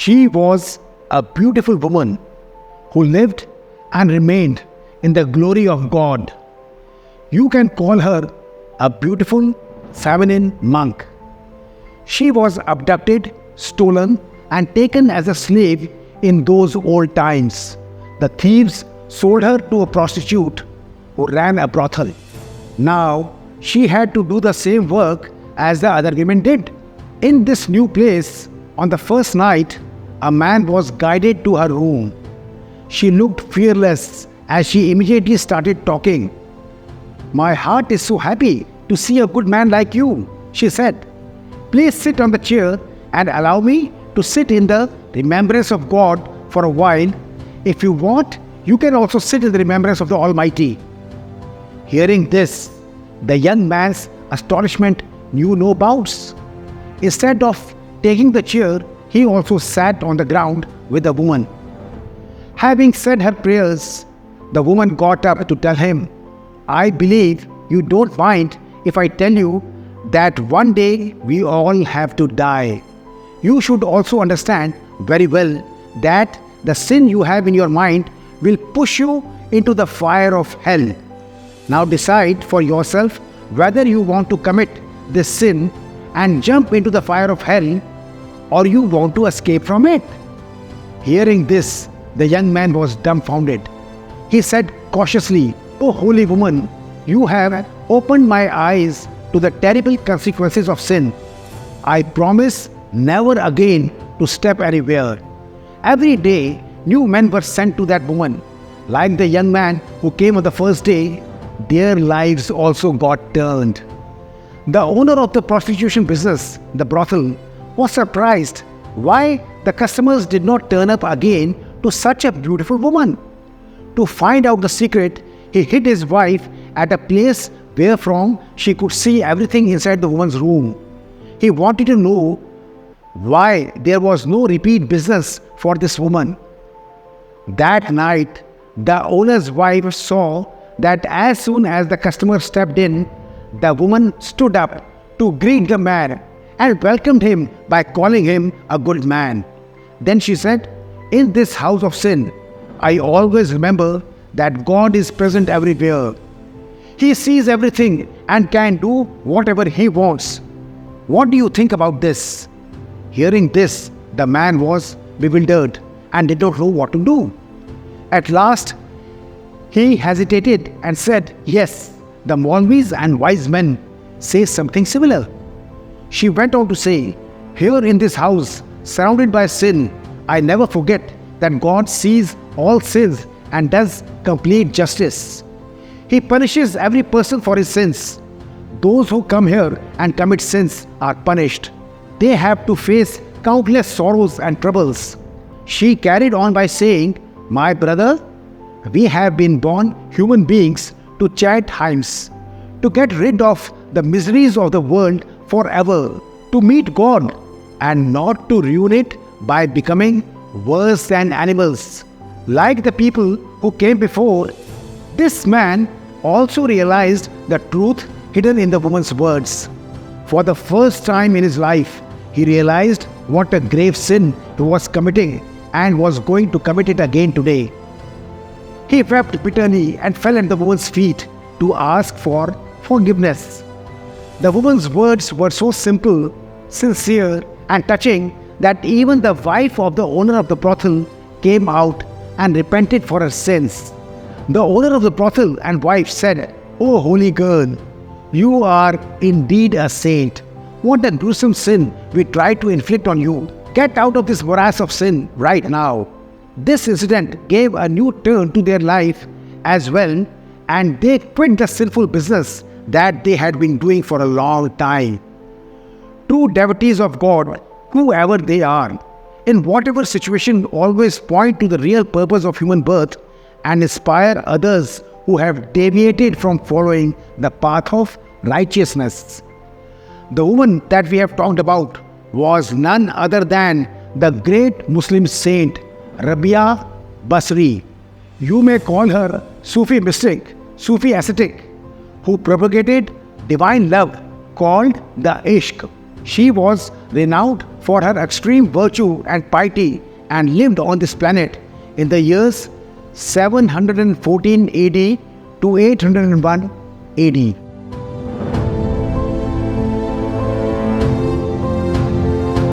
She was a beautiful woman who lived and remained in the glory of God. You can call her a beautiful feminine monk. She was abducted, stolen, and taken as a slave in those old times. The thieves sold her to a prostitute who ran a brothel. Now she had to do the same work as the other women did. In this new place, on the first night, a man was guided to her room. She looked fearless as she immediately started talking. "My heart is so happy to see a good man like you," she said. "Please sit on the chair and allow me to sit in the remembrance of God for a while. If you want, you can also sit in the remembrance of the Almighty." Hearing this, the young man's astonishment knew no bounds. Instead of taking the chair, he also sat on the ground with the woman. Having said her prayers, the woman got up to tell him, "I believe you don't mind if I tell you that one day we all have to die. You should also understand very well that the sin you have in your mind will push you into the fire of hell. Now decide for yourself whether you want to commit this sin and jump into the fire of hell, or you want to escape from it." Hearing this, the young man was dumbfounded. He said cautiously, "O holy woman, you have opened my eyes to the terrible consequences of sin. I promise never again to step anywhere." Every day, new men were sent to that woman. Like the young man who came on the first day, their lives also got turned. The owner of the prostitution business, the brothel, was surprised why the customers did not turn up again to such a beautiful woman. To find out the secret, he hid his wife at a place wherefrom she could see everything inside the woman's room. He wanted to know why there was no repeat business for this woman. That night, the owner's wife saw that as soon as the customer stepped in, the woman stood up to greet the man and welcomed him by calling him a good man. Then she said, "In this house of sin, I always remember that God is present everywhere. He sees everything and can do whatever He wants. What do you think about this?" Hearing this, the man was bewildered and did not know what to do. At last, he hesitated and said, "Yes, the Maulvis and wise men say something similar." She went on to say, "Here in this house, surrounded by sin, I never forget that God sees all sins and does complete justice. He punishes every person for his sins. Those who come here and commit sins are punished. They have to face countless sorrows and troubles." She carried on by saying, "My brother, we have been born human beings to chant hymns, to get rid of the miseries of the world forever, to meet God, and not to ruin it by becoming worse than animals, like the people who came before." This man also realized the truth hidden in the woman's words. For the first time in his life, he realized what a grave sin he was committing and was going to commit it again today. He wept bitterly and fell at the woman's feet to ask for forgiveness. The woman's words were so simple, sincere, and touching that even the wife of the owner of the brothel came out and repented for her sins. The owner of the brothel and wife said, "Oh holy girl, you are indeed a saint. What a gruesome sin we tried to inflict on you. Get out of this morass of sin right now." This incident gave a new turn to their life as well, and they quit the sinful business that they had been doing for a long time. True devotees of God, whoever they are, in whatever situation, always point to the real purpose of human birth and inspire others who have deviated from following the path of righteousness. The woman that we have talked about was none other than the great Muslim saint Rabia Basri. You may call her Sufi mystic, Sufi ascetic, who propagated divine love called the Ishq. She was renowned for her extreme virtue and piety, and lived on this planet in the years 714 AD to 801 AD.